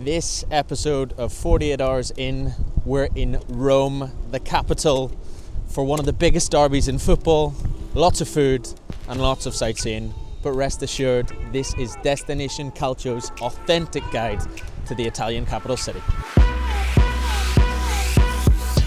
This episode of 48 Hours In, we're in Rome, the capital, for one of the biggest derbies in football. Lots of food and lots of sightseeing, but rest assured, this is Destination Calcio's authentic guide to the Italian capital city.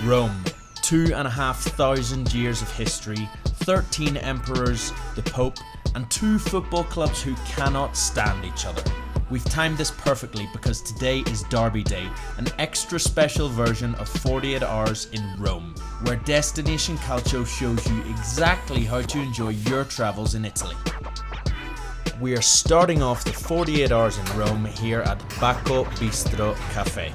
Rome, 2,500 years of history, 13 emperors, the Pope, and 2 football clubs who cannot stand each other. We've timed this perfectly because today is Derby Day, an extra special version of 48 Hours in Rome, where Destination Calcio shows you exactly how to enjoy your travels in Italy. We are starting off the 48 Hours in Rome here at Bacco Bistro Cafe.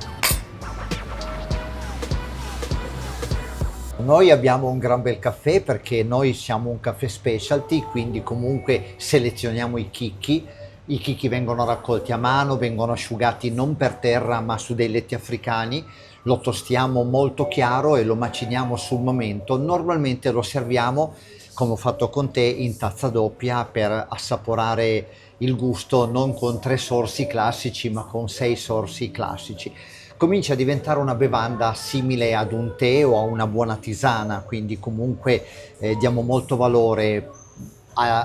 Noi abbiamo un gran bel caffè perché noi siamo un caffè specialty, quindi comunque selezioniamo i chicchi. I chicchi vengono raccolti a mano, vengono asciugati non per terra ma su dei letti africani, lo tostiamo molto chiaro e lo maciniamo sul momento. Normalmente lo serviamo, come ho fatto con te, in tazza doppia per assaporare il gusto non con 3 sorsi classici ma con 6 sorsi classici. Comincia a diventare una bevanda simile ad un tè o a una buona tisana, quindi comunque diamo molto valore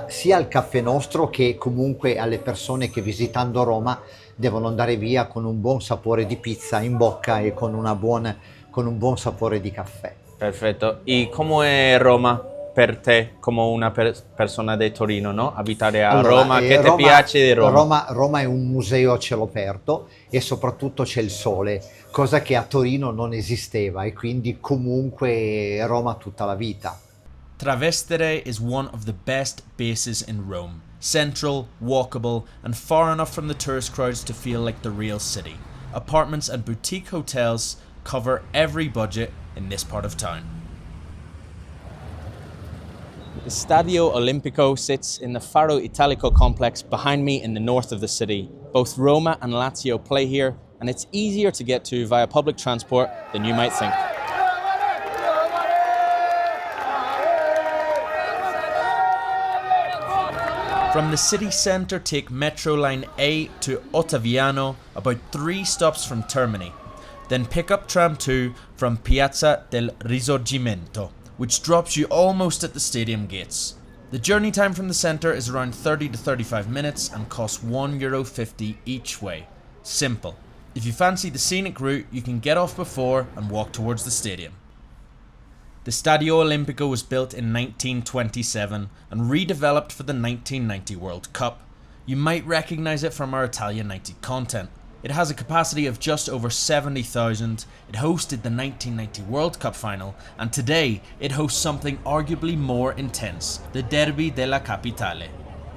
sia al caffè nostro che comunque alle persone che visitando Roma devono andare via con un buon sapore di pizza in bocca e con un buon sapore di caffè. Perfetto. E come è Roma per te, come una persona di Torino, no? Abitare a Roma, che ti piace di Roma? Roma è un museo a cielo aperto e soprattutto c'è il sole, cosa che a Torino non esisteva, e quindi comunque Roma tutta la vita. Trastevere is one of the best bases in Rome. Central, walkable, and far enough from the tourist crowds to feel like the real city. Apartments and boutique hotels cover every budget in this part of town. The Stadio Olimpico sits in the Faro Italico complex behind me in the north of the city. Both Roma and Lazio play here, and it's easier to get to via public transport than you might think. From the city centre, take Metro Line A to Ottaviano, about 3 stops from Termini. Then pick up Tram 2 from Piazza del Risorgimento, which drops you almost at the stadium gates. The journey time from the centre is around 30 to 35 minutes and costs €1.50 each way. Simple. If you fancy the scenic route, you can get off before and walk towards the stadium. The Stadio Olimpico was built in 1927 and redeveloped for the 1990 World Cup. You might recognise it from our Italian 90 content. It has a capacity of just over 70,000, it hosted the 1990 World Cup final, and today it hosts something arguably more intense, the Derby della Capitale.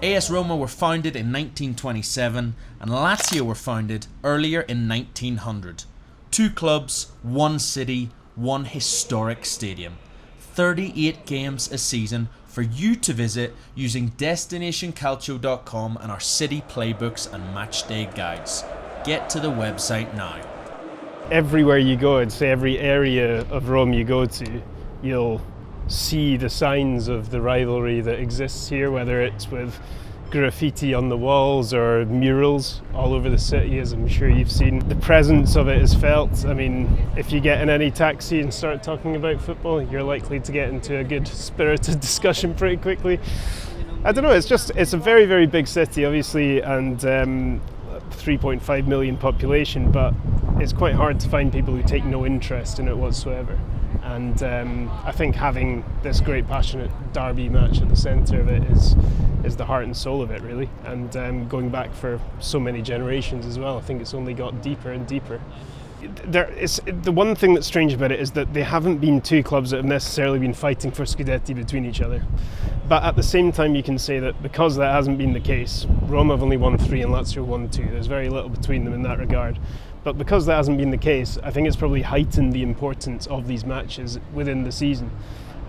AS Roma were founded in 1927 and Lazio were founded earlier in 1900. 2 clubs, 1 city, 1 historic stadium. 38 games a season for you to visit using destinationcalcio.com and our city playbooks and matchday guides. Get to the website now. Everywhere you go, I'd say every area of Rome you go to, you'll see the signs of the rivalry that exists here, whether it's with graffiti on the walls or murals all over the city, as I'm sure you've seen. The presence of it is felt. I mean, if you get in any taxi and start talking about football, you're likely to get into a good spirited discussion pretty quickly. I don't know, it's a very, very big city, obviously, and 3.5 million population, but it's quite hard to find people who take no interest in it whatsoever. And I think having this great passionate derby match at the centre of it is the heart and soul of it, really. And going back for so many generations as well, I think it's only got deeper and deeper. The one thing that's strange about it is that they haven't been 2 clubs that have necessarily been fighting for Scudetti between each other. But at the same time, you can say that because that hasn't been the case, Roma have only won 3 and Lazio won 2. There's very little between them in that regard. But because that hasn't been the case, I think it's probably heightened the importance of these matches within the season.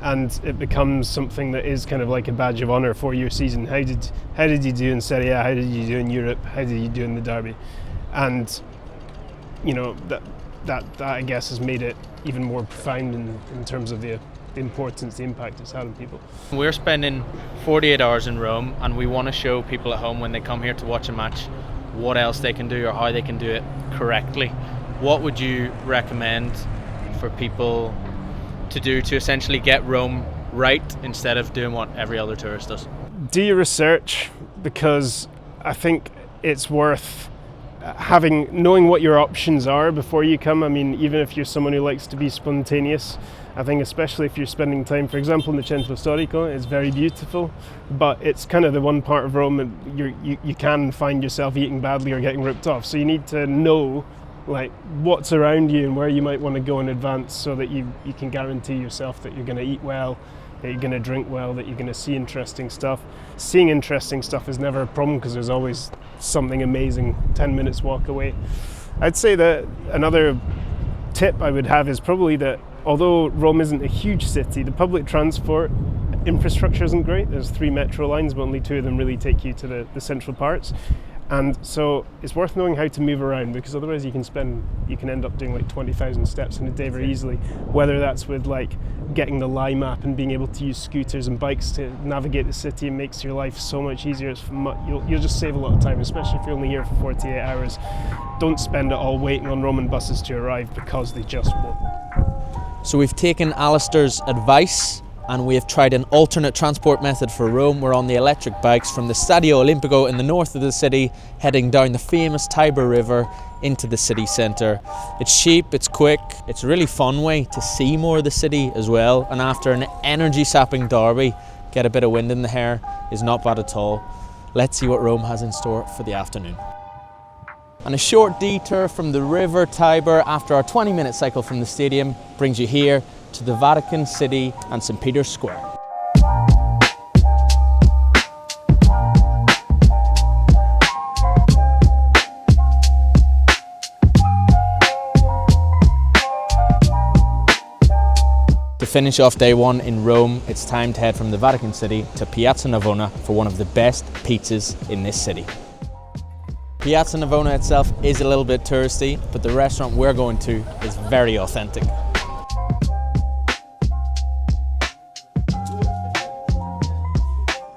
And it becomes something that is kind of like a badge of honour for your season. How did you do in Serie A? How did you do in Europe? How did you do in the Derby? And you know, that I guess has made it even more profound in terms of the importance, the impact it's had on people. We're spending 48 hours in Rome and we want to show people at home when they come here to watch a match what else they can do or how they can do it correctly. What would you recommend for people to do to essentially get Rome right instead of doing what every other tourist does? Do your research, because I think it's worth knowing what your options are before you come. I mean, even if you're someone who likes to be spontaneous, I think especially if you're spending time, for example, in the Centro Storico, it's very beautiful, but it's kind of the one part of Rome that you can find yourself eating badly or getting ripped off. So you need to know like what's around you and where you might want to go in advance, so that you can guarantee yourself that you're going to eat well, that you're going to drink well, that you're going to see interesting stuff. Seeing interesting stuff is never a problem because there's always something amazing 10 minutes walk away. I'd say that another tip I would have is probably that although Rome isn't a huge city, the public transport infrastructure isn't great. There's 3 metro lines, but only 2 of them really take you to the central parts. And so it's worth knowing how to move around, because otherwise you can end up doing like 20,000 steps in a day very easily, whether that's with like getting the Lie map and being able to use scooters and bikes to navigate the city. It makes your life so much easier. You'll just save a lot of time, especially if you're only here for 48 hours. Don't spend it all waiting on Roman buses to arrive, because they just won't. So we've taken Alistair's advice and we have tried an alternate transport method for Rome. We're on the electric bikes from the Stadio Olimpico in the north of the city, heading down the famous Tiber River into the city centre. It's cheap, it's quick, it's a really fun way to see more of the city as well, and after an energy-sapping derby, get a bit of wind in the hair is not bad at all. Let's see what Rome has in store for the afternoon. And a short detour from the River Tiber after our 20-minute cycle from the stadium brings you here to the Vatican City and St. Peter's Square. To finish off day one in Rome, it's time to head from the Vatican City to Piazza Navona for one of the best pizzas in this city. Piazza Navona itself is a little bit touristy, but the restaurant we're going to is very authentic.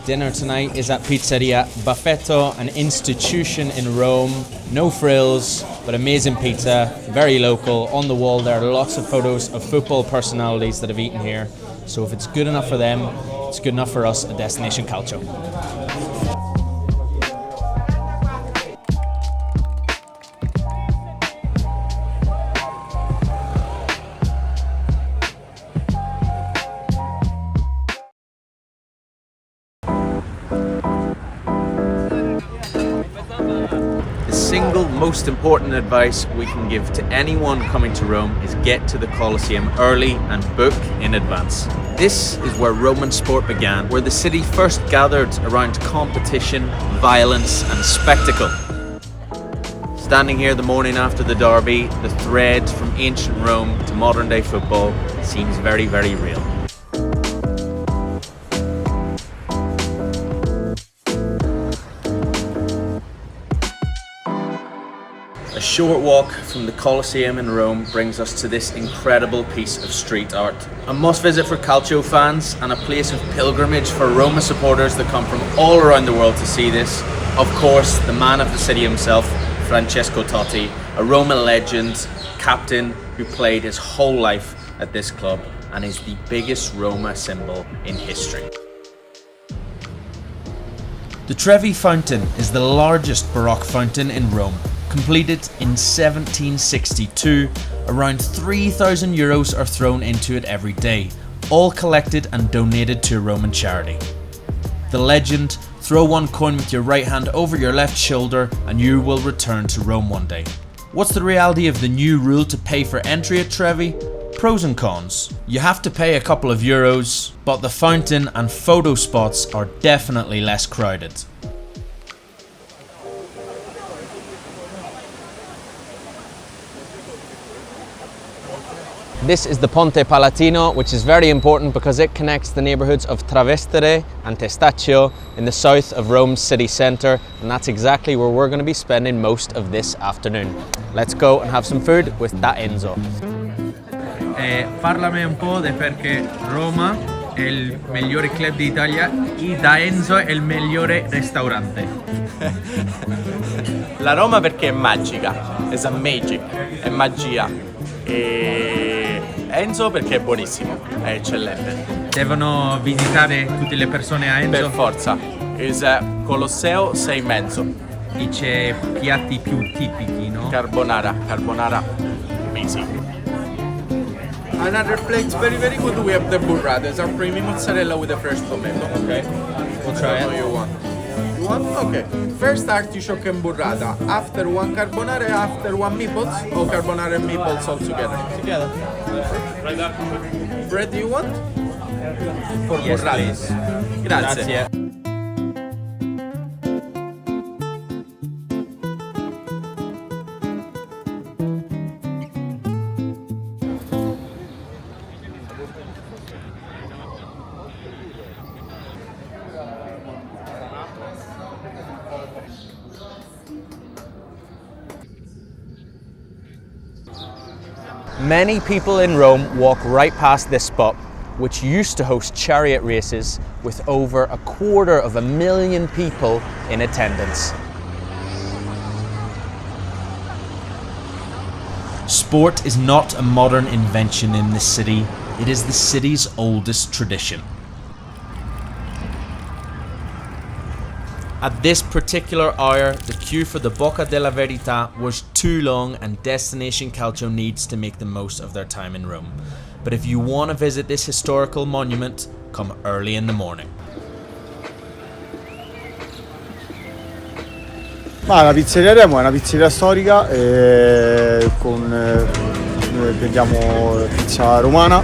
Dinner tonight is at Pizzeria Buffetto, an institution in Rome. No frills, but amazing pizza, very local. On the wall there are lots of photos of football personalities that have eaten here. So if it's good enough for them, it's good enough for us at Destination Calcio. The single most important advice we can give to anyone coming to Rome is get to the Colosseum early and book in advance. This is where Roman sport began, where the city first gathered around competition, violence and spectacle. Standing here the morning after the derby, the thread from ancient Rome to modern day football seems very, very real. A short walk from the Colosseum in Rome brings us to this incredible piece of street art. A must visit for Calcio fans and a place of pilgrimage for Roma supporters that come from all around the world to see this. Of course, the man of the city himself, Francesco Totti, a Roma legend, captain who played his whole life at this club and is the biggest Roma symbol in history. The Trevi Fountain is the largest Baroque fountain in Rome. Completed in 1762, around 3,000 euros are thrown into it every day, all collected and donated to a Roman charity. The legend, throw one coin with your right hand over your left shoulder and you will return to Rome one day. What's the reality of the new rule to pay for entry at Trevi? Pros and cons. You have to pay a couple of euros, but the fountain and photo spots are definitely less crowded. This is the Ponte Palatino, which is very important because it connects the neighbourhoods of Trastevere and Testaccio in the south of Rome's city centre, and that's exactly where we're going to be spending most of this afternoon. Let's go and have some food with Da Enzo. Parlami un po' di perché Roma è il migliore club d'Italia e Da Enzo è il migliore ristorante. La Roma perché è magica, è magic, è magia. E Enzo perché è buonissimo, è eccellente. Devono visitare tutte le persone a Enzo? Per forza. Il Colosseum 6,5. Dice piatti più tipici, no? Carbonara amazing. Another plate very very good. We have the burrata. It's our creamy mozzarella with the fresh tomato. Okay, We'll try it. you want. You want? Okay. First artichoke and burrata. After one carbonara, after one meatballs, or carbonara and meatballs all together. Together. Bread you want? For Yes, burrata. please. Grazie. Many people in Rome walk right past this spot, which used to host chariot races with over 250,000 people in attendance. Sport is not a modern invention in this city, it is the city's oldest tradition. At this particular hour, the queue for the Bocca della Verità was too long and Destination Calcio needs to make the most of their time in Rome. But if you want to visit this historical monument, come early in the morning. Ma la pizzeria Remo è una pizzeria storica vendiamo pizza romana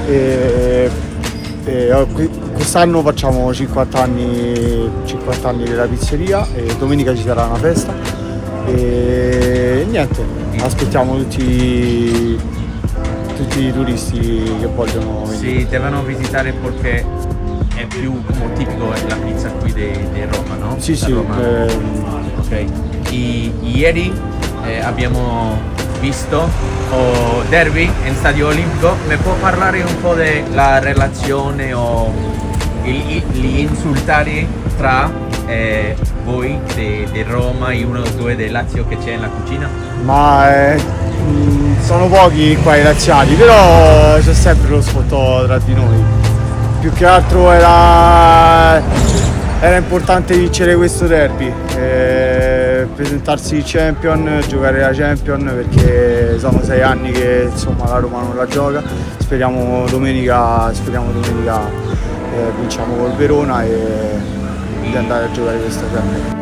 e quest'anno facciamo 50 anni della pizzeria e domenica ci sarà una festa e niente, aspettiamo tutti i turisti che vogliono venire. Sì, devono visitare perché è più come tipico la pizza qui di Roma, no? Sì, Da sì. Roma. Ok. Ieri abbiamo visto Derby in Stadio Olimpico. Mi può parlare un po' della relazione o gli insultari tra voi di Roma e uno o due del Lazio che c'è nella cucina? Ma sono pochi qua i laziali, però c'è sempre lo sfottò tra di noi. Più che altro era importante vincere questo derby, presentarsi in Champion, giocare la Champion perché sono 6 anni che insomma la Roma non la gioca. Speriamo domenica vinciamo col Verona e di andare a giocare questa Champion.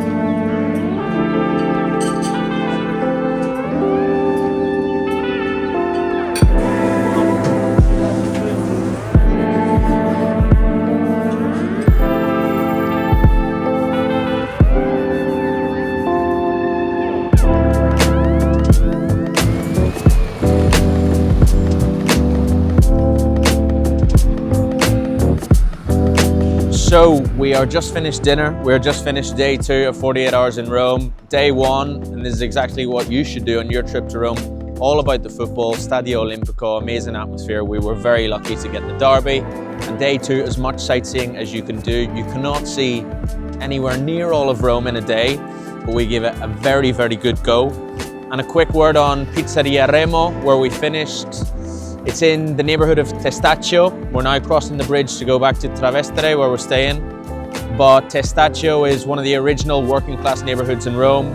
So we are just finished dinner. We're just finished day 2 of 48 hours in Rome. Day 1, and this is exactly what you should do on your trip to Rome. All about the football, Stadio Olimpico, amazing atmosphere. We were very lucky to get the derby. And day 2, as much sightseeing as you can do. You cannot see anywhere near all of Rome in a day, but we give it a very, very good go. And a quick word on Pizzeria Remo, where we finished. It's in the neighbourhood of Testaccio. We're now crossing the bridge to go back to Trastevere, where we're staying. But Testaccio is one of the original working class neighbourhoods in Rome.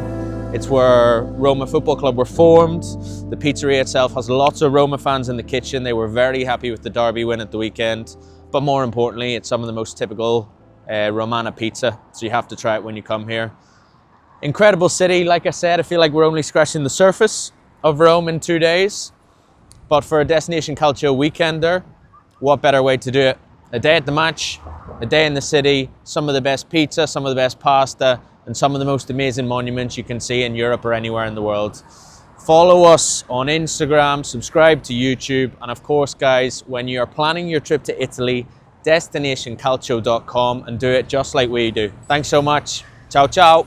It's where Roma Football Club were formed. The pizzeria itself has lots of Roma fans in the kitchen. They were very happy with the derby win at the weekend. But more importantly, it's some of the most typical Romana pizza. So you have to try it when you come here. Incredible city. Like I said, I feel like we're only scratching the surface of Rome in 2 days. But for a Destination Calcio weekender, what better way to do it? A day at the match, a day in the city, some of the best pizza, some of the best pasta, and some of the most amazing monuments you can see in Europe or anywhere in the world. Follow us on Instagram, subscribe to YouTube, and of course, guys, when you're planning your trip to Italy, destinationcalcio.com and do it just like we do. Thanks so much. Ciao, ciao.